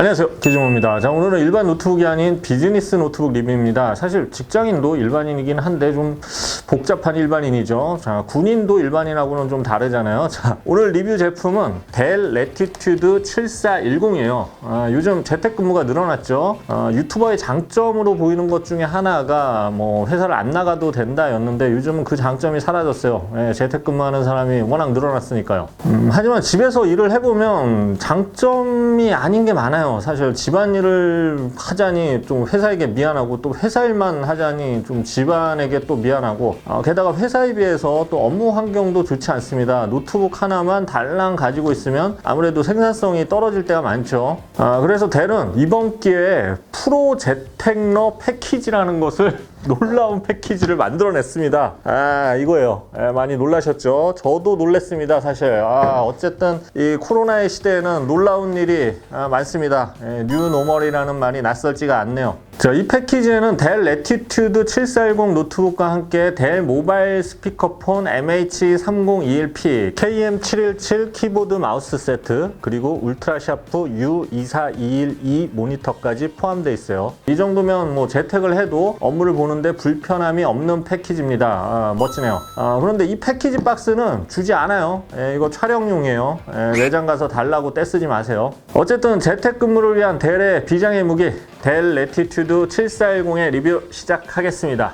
안녕하세요, 기준호입니다. 자, 오늘은 일반 노트북이 아닌 비즈니스 노트북 리뷰입니다. 사실 직장인도 일반인이긴 한데 좀 복잡한 일반인이죠. 자, 군인도 일반인하고는 좀 다르잖아요. 자, 오늘 리뷰 제품은 델 레티튜드 7410이에요. 요즘 재택근무가 늘어났죠. 유튜버의 장점으로 보이는 것 중에 하나가 뭐 회사를 안 나가도 된다였는데 요즘은 그 장점이 사라졌어요. 재택근무하는 사람이 워낙 늘어났으니까요. 하지만 집에서 일을 해보면 장점이 아닌 게 많아요. 사실 집안일을 하자니 좀 회사에게 미안하고 또 회사 일만 하자니 좀 집안에게 또 미안하고 게다가 회사에 비해서 또 업무 환경도 좋지 않습니다. 노트북 하나만 달랑 가지고 있으면 아무래도 생산성이 떨어질 때가 많죠. 그래서 델은 이번 기회에 프로 재택러 패키지라는 것을 놀라운 패키지를 만들어냈습니다. 이거예요. 많이 놀라셨죠? 저도 놀랬습니다, 사실. 어쨌든 이 코로나의 시대에는 놀라운 일이 많습니다. 뉴노멀이라는 말이 낯설지가 않네요. 자, 이 패키지에는 델 레티튜드 7410 노트북과 함께 델 모바일 스피커폰 MH3021P, KM717 키보드 마우스 세트, 그리고 울트라샤프 U24212 모니터까지 포함되어 있어요. 이 정도면 뭐 재택을 해도 업무를 보는데 불편함이 없는 패키지입니다. 멋지네요. 그런데 이 패키지 박스는 주지 않아요. 이거 촬영용이에요. 매장 가서 달라고 떼쓰지 마세요. 어쨌든 재택근무를 위한 델의 비장의 무기, 델 레티튜드 7410의 리뷰 시작하겠습니다.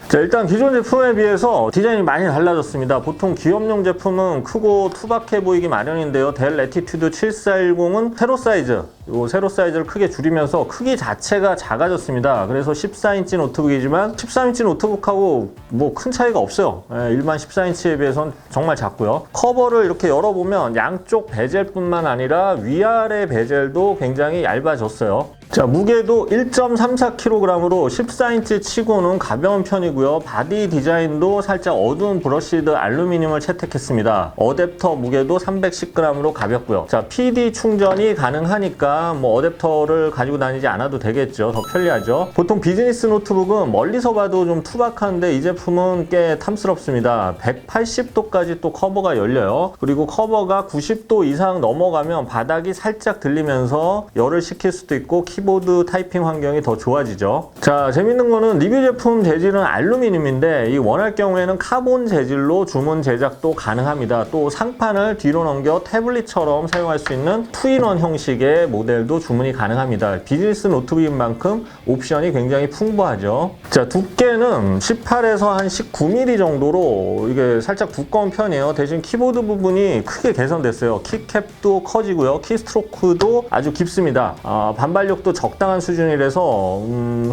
자, 일단 기존 제품에 비해서 디자인이 많이 달라졌습니다. 보통 기업용 제품은 크고 투박해 보이기 마련인데요. 델 레티튜드 7410은 세로 사이즈, 세로 사이즈를 크게 줄이면서 크기 자체가 작아졌습니다. 그래서 14인치 노트북이지만 13인치 노트북하고 뭐 큰 차이가 없어요. 일반 14인치에 비해서는 정말 작고요. 커버를 이렇게 열어보면 양쪽 베젤뿐만 아니라 위아래 베젤도 굉장히 얇아졌어요. 자, 무게도 1.34kg으로 14인치 치고는 가벼운 편이고요. 바디 디자인도 살짝 어두운 브러시드 알루미늄을 채택했습니다. 어댑터 무게도 310g으로 가볍고요. 자, PD 충전이 가능하니까 뭐 어댑터를 가지고 다니지 않아도 되겠죠. 더 편리하죠. 보통 비즈니스 노트북은 멀리서 봐도 좀 투박한데 이 제품은 꽤 탐스럽습니다. 180도까지 또 커버가 열려요. 그리고 커버가 90도 이상 넘어가면 바닥이 살짝 들리면서 열을 식힐 수도 있고 키보드 타이핑 환경이 더 좋아지죠. 자, 재밌는 거는 리뷰 제품 재질은 알루미늄인데 이 원할 경우에는 카본 재질로 주문 제작도 가능합니다. 또 상판을 뒤로 넘겨 태블릿처럼 사용할 수 있는 투인원 형식의 모델도 주문이 가능합니다. 비즈니스 노트북인 만큼 옵션이 굉장히 풍부하죠. 자, 두께는 18에서 한 19mm 정도로 이게 살짝 두꺼운 편이에요. 대신 키보드 부분이 크게 개선됐어요. 키캡도 커지고요. 키스트로크도 아주 깊습니다. 반발력도 적당한 수준이라서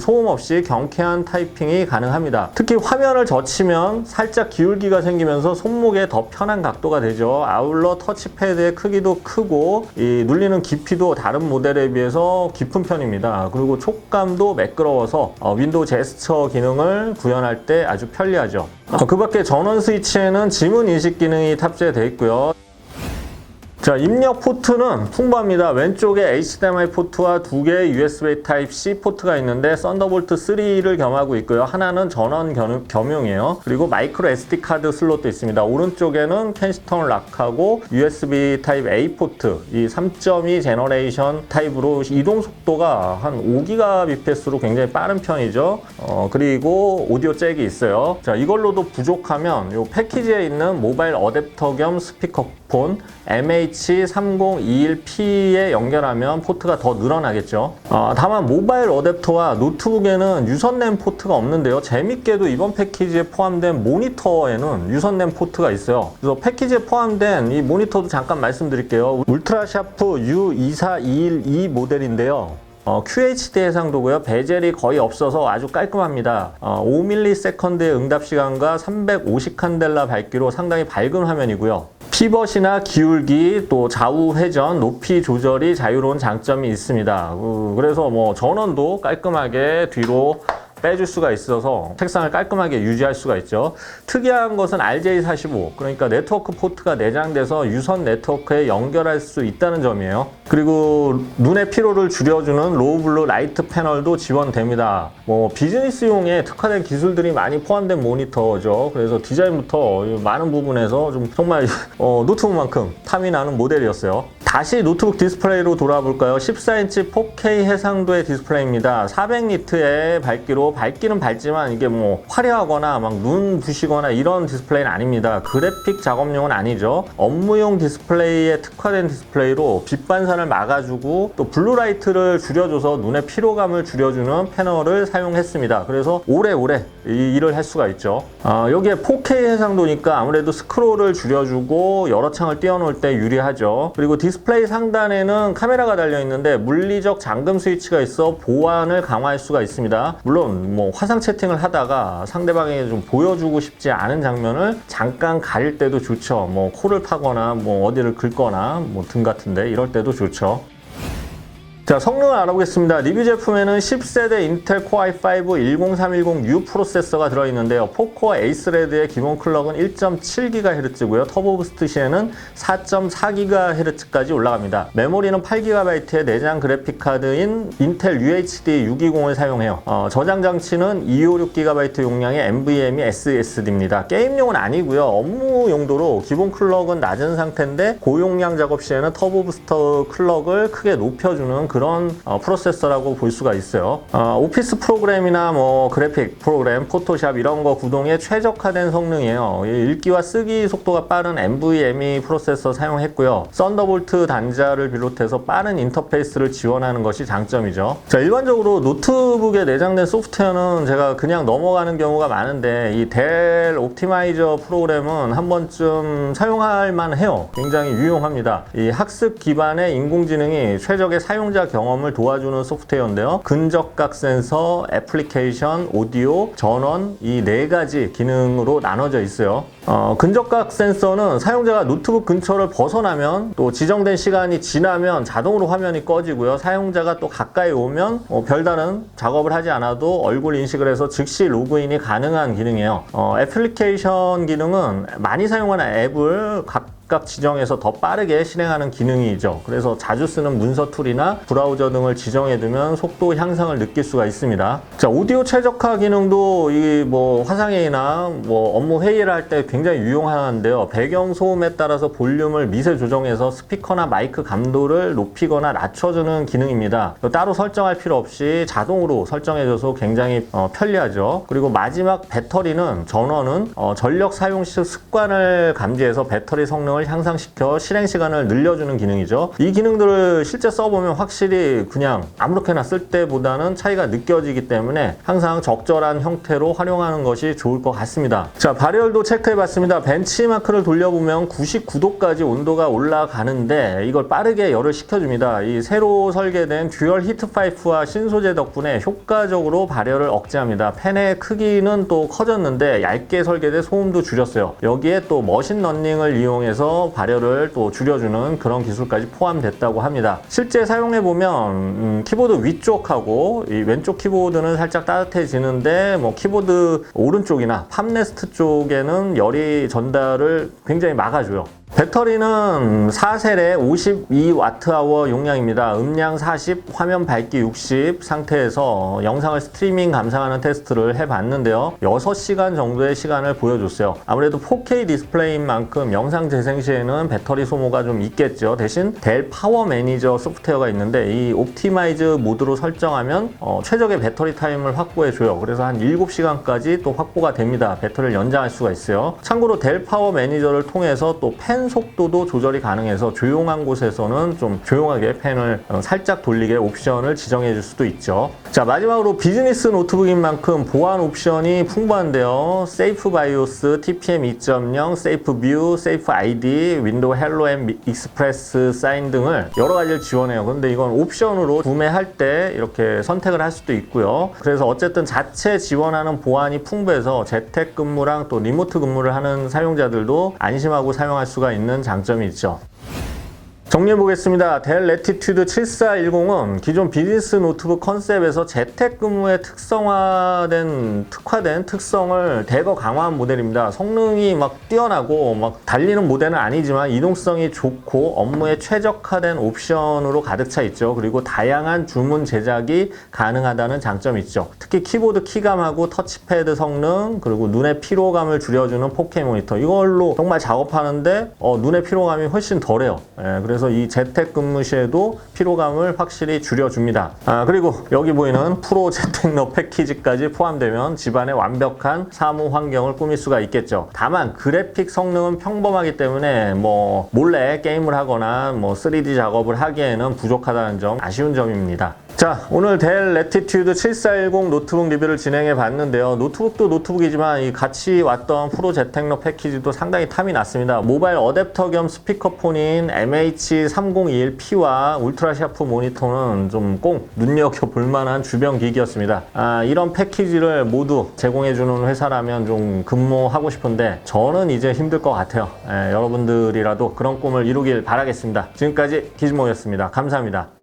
소음 없이 경쾌한 타이핑이 가능합니다. 특히 화면을 젖히면 살짝 기울기가 생기면서 손목에 더 편한 각도가 되죠. 아울러 터치패드의 크기도 크고 이 눌리는 깊이도 다른 모델에 비해서 깊은 편입니다. 그리고 촉감도 매끄러워서 윈도우 제스처 기능을 구현할 때 아주 편리하죠. 그 밖에 전원 스위치에는 지문 인식 기능이 탑재되어 있고요. 자, 입력 포트는 풍부합니다. 왼쪽에 HDMI 포트와 두 개의 USB Type-C 포트가 있는데 썬더볼트 3를 겸하고 있고요. 하나는 전원 겸용이에요. 그리고 마이크로 SD 카드 슬롯도 있습니다. 오른쪽에는 캔스턴 락하고 USB Type-A 포트, 이 3.2 제너레이션 타입으로 이동 속도가 한 5GBps로 굉장히 빠른 편이죠. 그리고 오디오 잭이 있어요. 자, 이걸로도 부족하면 이 패키지에 있는 모바일 어댑터 겸 스피커폰 MH3021P에 연결하면 포트가 더 늘어나겠죠. 다만 모바일 어댑터와 노트북에는 유선 랜 포트가 없는데요. 재밌게도 이번 패키지에 포함된 모니터에는 유선 랜 포트가 있어요. 그래서 패키지에 포함된 이 모니터도 잠깐 말씀드릴게요. 울트라샤프 U24212 모델인데요. QHD 해상도고요. 베젤이 거의 없어서 아주 깔끔합니다. 5ms의 응답 시간과 350칸델라 밝기로 상당히 밝은 화면이고요. 피벗이나 기울기, 또 좌우 회전, 높이 조절이 자유로운 장점이 있습니다. 그래서 뭐 전원도 깔끔하게 뒤로 빼줄 수가 있어서 책상을 깔끔하게 유지할 수가 있죠. 특이한 것은 RJ45, 그러니까 네트워크 포트가 내장돼서 유선 네트워크에 연결할 수 있다는 점이에요. 그리고 눈의 피로를 줄여주는 로우 블루 라이트 패널도 지원됩니다. 뭐 비즈니스용에 특화된 기술들이 많이 포함된 모니터죠. 그래서 디자인부터 많은 부분에서 좀 정말 노트북만큼 탐이 나는 모델이었어요. 다시 노트북 디스플레이로 돌아볼까요? 14인치 4K 해상도의 디스플레이입니다. 400니트의 밝기로 밝기는 밝지만 이게 뭐 화려하거나 막 눈 부시거나 이런 디스플레이는 아닙니다. 그래픽 작업용은 아니죠. 업무용 디스플레이에 특화된 디스플레이로 빛 반사를 막아주고 또 블루라이트를 줄여줘서 눈의 피로감을 줄여주는 패널을 사용했습니다. 그래서 오래오래 이 일을 할 수가 있죠. 여기에 4K 해상도니까 아무래도 스크롤을 줄여주고 여러 창을 띄워놓을 때 유리하죠. 그리고 디스플레이 상단에는 카메라가 달려있는데 물리적 잠금 스위치가 있어 보안을 강화할 수가 있습니다. 물론 뭐 화상 채팅을 하다가 상대방에게 좀 보여주고 싶지 않은 장면을 잠깐 가릴 때도 좋죠. 뭐 코를 파거나 뭐 어디를 긁거나 뭐 등 같은데 이럴 때도 좋죠. 자, 성능을 알아보겠습니다. 리뷰 제품에는 10세대 인텔 코어 i5 10310U 프로세서가 들어있는데요. 4코어 에이스레드의 기본 클럭은 1.7GHz고요. 터보 부스트 시에는 4.4GHz까지 올라갑니다. 메모리는 8GB의 내장 그래픽 카드인 인텔 UHD 620을 사용해요. 저장 장치는 256GB 용량의 NVMe SSD입니다. 게임용은 아니고요. 업무 용도로 기본 클럭은 낮은 상태인데 고용량 작업 시에는 터보 부스터 클럭을 크게 높여주는 그런 프로세서라고 볼 수가 있어요. 오피스 프로그램이나 뭐 그래픽 프로그램, 포토샵 이런 거 구동에 최적화된 성능이에요. 읽기와 쓰기 속도가 빠른 NVMe 프로세서 사용했고요. 썬더볼트 단자를 비롯해서 빠른 인터페이스를 지원하는 것이 장점이죠. 자, 일반적으로 노트북에 내장된 소프트웨어는 제가 그냥 넘어가는 경우가 많은데 이 델 옵티마이저 프로그램은 한 번쯤 사용할 만해요. 굉장히 유용합니다. 이 학습 기반의 인공지능이 최적의 사용자 경험을 도와주는 소프트웨어인데요. 근접각 센서, 애플리케이션, 오디오, 전원 이 네 가지 기능으로 나눠져 있어요. 근접각 센서는 사용자가 노트북 근처를 벗어나면 또 지정된 시간이 지나면 자동으로 화면이 꺼지고요. 사용자가 또 가까이 오면 별다른 작업을 하지 않아도 얼굴 인식을 해서 즉시 로그인이 가능한 기능이에요. 애플리케이션 기능은 많이 사용하는 앱을 각각 지정해서 더 빠르게 실행하는 기능이죠. 그래서 자주 쓰는 문서 툴이나 브라우저 등을 지정해두면 속도 향상을 느낄 수가 있습니다. 자, 오디오 최적화 기능도 이 뭐 화상회의나 뭐 업무 회의를 할 때 굉장히 유용한데요. 배경 소음에 따라서 볼륨을 미세 조정해서 스피커나 마이크 감도를 높이거나 낮춰주는 기능입니다. 따로 설정할 필요 없이 자동으로 설정해줘서 굉장히 편리하죠. 그리고 마지막 배터리는 전원은 전력 사용 시 습관을 감지해서 배터리 성능을 향상시켜 실행 시간을 늘려주는 기능이죠. 이 기능들을 실제 써보면 확실히 그냥 아무렇게나 쓸 때보다는 차이가 느껴지기 때문에 항상 적절한 형태로 활용하는 것이 좋을 것 같습니다. 자, 발열도 체크해봤습니다. 벤치마크를 돌려보면 99도까지 온도가 올라가는데 이걸 빠르게 열을 식혀줍니다. 이 새로 설계된 듀얼 히트 파이프와 신소재 덕분에 효과적으로 발열을 억제합니다. 팬의 크기는 또 커졌는데 얇게 설계돼 소음도 줄였어요. 여기에 또 머신러닝을 이용해서 발열을 또 줄여주는 그런 기술까지 포함됐다고 합니다. 실제 사용해보면 키보드 위쪽하고 이 왼쪽 키보드는 살짝 따뜻해지는데 뭐 키보드 오른쪽이나 팜레스트 쪽에는 열이 전달을 굉장히 막아줘요. 배터리는 4셀에 52Wh 용량입니다. 음량 40, 화면 밝기 60 상태에서 영상을 스트리밍 감상하는 테스트를 해봤는데요. 6시간 정도의 시간을 보여줬어요. 아무래도 4K 디스플레이인 만큼 영상 재생 시에는 배터리 소모가 좀 있겠죠. 대신 델 파워 매니저 소프트웨어가 있는데 이 옵티마이즈 모드로 설정하면 최적의 배터리 타임을 확보해줘요. 그래서 한 7시간까지 또 확보가 됩니다. 배터리를 연장할 수가 있어요. 참고로 델 파워 매니저를 통해서 또 팬 속도도 조절이 가능해서 조용한 곳에서는 좀 조용하게 팬을 살짝 돌리게 옵션을 지정해 줄 수도 있죠. 자, 마지막으로 비즈니스 노트북인 만큼 보안 옵션이 풍부한데요. 세이프 바이오스, TPM 2.0, 세이프 뷰, 세이프 ID, 윈도우 헬로 앤 익스프레스 사인 등을 여러 가지를 지원해요. 근데 이건 옵션으로 구매할 때 이렇게 선택을 할 수도 있고요. 그래서 어쨌든 자체 지원하는 보안이 풍부해서 재택근무랑 또 리모트 근무를 하는 사용자들도 안심하고 사용할 수가 있는 장점이 있죠. 정리해보겠습니다. 델 레티튜드 7410은 기존 비즈니스 노트북 컨셉에서 재택근무에 특화된 특성을 대거 강화한 모델입니다. 성능이 막 뛰어나고 막 달리는 모델은 아니지만 이동성이 좋고 업무에 최적화된 옵션으로 가득 차 있죠. 그리고 다양한 주문 제작이 가능하다는 장점이 있죠. 특히 키보드 키감하고 터치패드 성능, 그리고 눈의 피로감을 줄여주는 4K 모니터, 이걸로 정말 작업하는데 눈의 피로감이 훨씬 덜해요. 그래서 그래서 이 재택근무 시에도 피로감을 확실히 줄여줍니다. 그리고 여기 보이는 프로 재택너 패키지까지 포함되면 집안에 완벽한 사무 환경을 꾸밀 수가 있겠죠. 다만 그래픽 성능은 평범하기 때문에 뭐 몰래 게임을 하거나 뭐 3D 작업을 하기에는 부족하다는 점, 아쉬운 점입니다. 자, 오늘 델 레티튜드 7410 노트북 리뷰를 진행해 봤는데요. 노트북도 노트북이지만 이 같이 왔던 프로 재택너 패키지도 상당히 탐이 났습니다. 모바일 어댑터 겸 스피커폰인 MH3021P와 울트라 샤프 모니터는 좀 꼭 눈여겨볼 만한 주변 기기였습니다. 이런 패키지를 모두 제공해주는 회사라면 좀 근무하고 싶은데 저는 이제 힘들 것 같아요. 여러분들이라도 그런 꿈을 이루길 바라겠습니다. 지금까지 기즈모였습니다. 감사합니다.